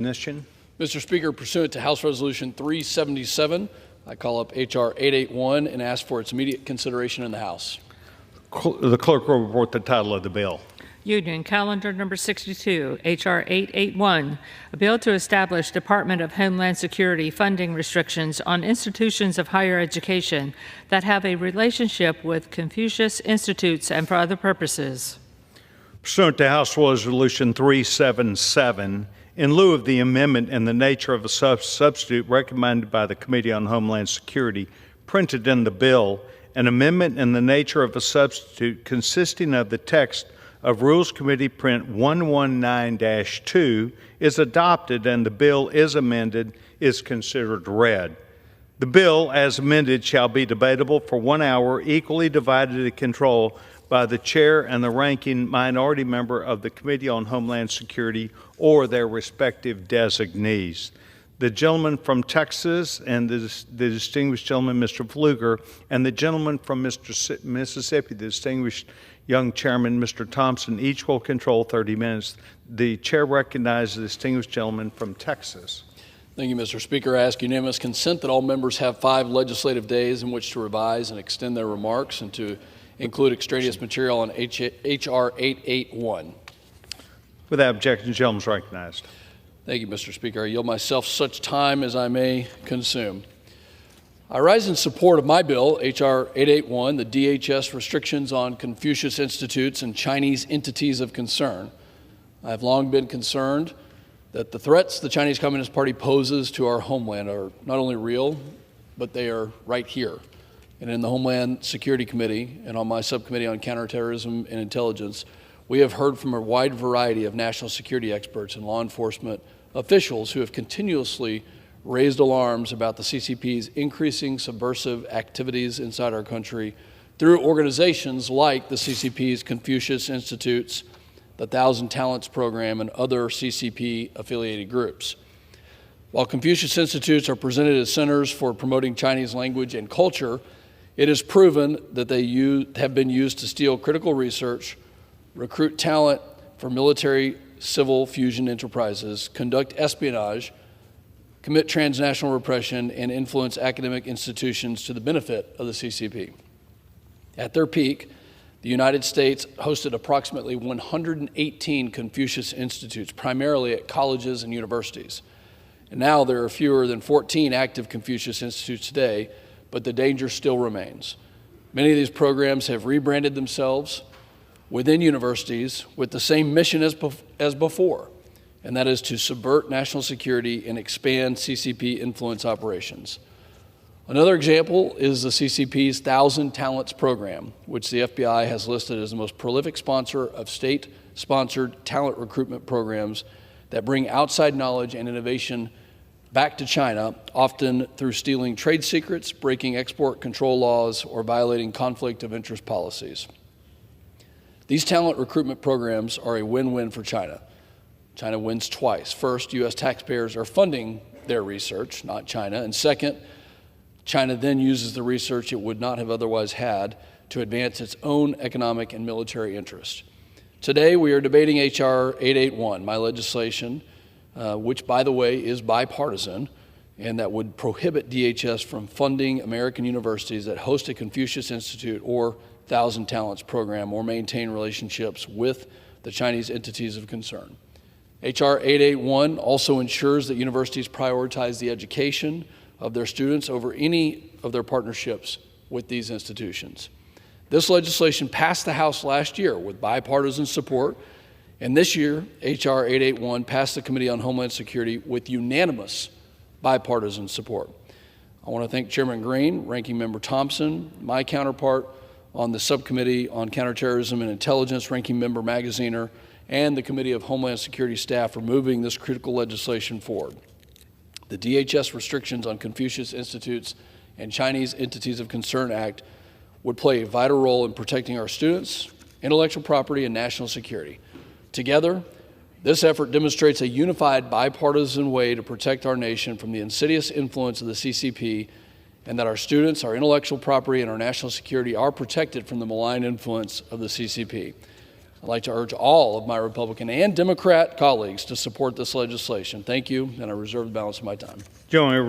Mr. Speaker, pursuant to House Resolution 377, I call up H.R. 881 and ask for its immediate consideration in the House. The clerk will report the title of the bill. Union Calendar Number 62, H.R. 881, a bill to establish Department of Homeland Security funding restrictions on institutions of higher education that have a relationship with Confucius Institutes and for other purposes. Pursuant to House Resolution 377, in lieu of the amendment in the nature of a substitute recommended by the Committee on Homeland Security printed in the bill, an amendment in the nature of a substitute consisting of the text of Rules Committee Print 119-2 is adopted and the bill is amended is considered read. The bill, as amended, shall be debatable for 1 hour, equally divided in control by the chair and the ranking minority member of the Committee on Homeland Security or their respective designees. The gentleman from Texas and the distinguished gentleman, Mr. Pfluger, and the gentleman from Mississippi, the distinguished young chairman, Mr. Thompson, each will control 30 minutes. The chair recognizes the distinguished gentleman from Texas. Thank you, Mr. Speaker. I ask unanimous consent that all members have 5 legislative days in which to revise and extend their remarks and to include extraneous material on H.R. 881. Without objection, the gentleman is recognized. Thank you, Mr. Speaker. I yield myself such time as I may consume. I rise in support of my bill, H.R. 881, the DHS Restrictions on Confucius Institutes and Chinese Entities of Concern. I have long been concerned that the threats the Chinese Communist Party poses to our homeland are not only real, but they are right here. And in the Homeland Security Committee and on my subcommittee on counterterrorism and intelligence, we have heard from a wide variety of national security experts and law enforcement officials who have continuously raised alarms about the CCP's increasing subversive activities inside our country through organizations like the CCP's Confucius Institutes, the Thousand Talents Program, and other CCP-affiliated groups. While Confucius Institutes are presented as centers for promoting Chinese language and culture, it is proven that they have been used to steal critical research, recruit talent for military civil fusion enterprises, conduct espionage, commit transnational repression, and influence academic institutions to the benefit of the CCP. At their peak, the United States hosted approximately 118 Confucius Institutes, primarily at colleges and universities. And now there are fewer than 14 active Confucius Institutes today, but the danger still remains. Many of these programs have rebranded themselves within universities with the same mission as before, and that is to subvert national security and expand CCP influence operations. Another example is the CCP's Thousand Talents Program, which the FBI has listed as the most prolific sponsor of state-sponsored talent recruitment programs that bring outside knowledge and innovation back to China, often through stealing trade secrets, breaking export control laws, or violating conflict of interest policies. These talent recruitment programs are a win-win for China. China wins twice. First, U.S. taxpayers are funding their research, not China. And second, China then uses the research it would not have otherwise had to advance its own economic and military interests. Today, we are debating H.R. 881, my legislation, which, by the way, is bipartisan, and that would prohibit DHS from funding American universities that host a Confucius Institute or Thousand Talents program or maintain relationships with the Chinese entities of concern. H.R. 881 also ensures that universities prioritize the education of their students over any of their partnerships with these institutions. This legislation passed the House last year with bipartisan support, and this year, H.R. 881 passed the Committee on Homeland Security with unanimous bipartisan support. I want to thank Chairman Green, Ranking Member Thompson, my counterpart on the Subcommittee on Counterterrorism and Intelligence, Ranking Member Magaziner, and the Committee of Homeland Security staff for moving this critical legislation forward. The DHS Restrictions on Confucius Institutes and Chinese Entities of Concern Act would play a vital role in protecting our students, intellectual property, and national security. Together, this effort demonstrates a unified bipartisan way to protect our nation from the insidious influence of the CCP, and that our students, our intellectual property, and our national security are protected from the malign influence of the CCP. I'd like to urge all of my Republican and Democrat colleagues to support this legislation. Thank you, and I reserve the balance of my time. Gentleman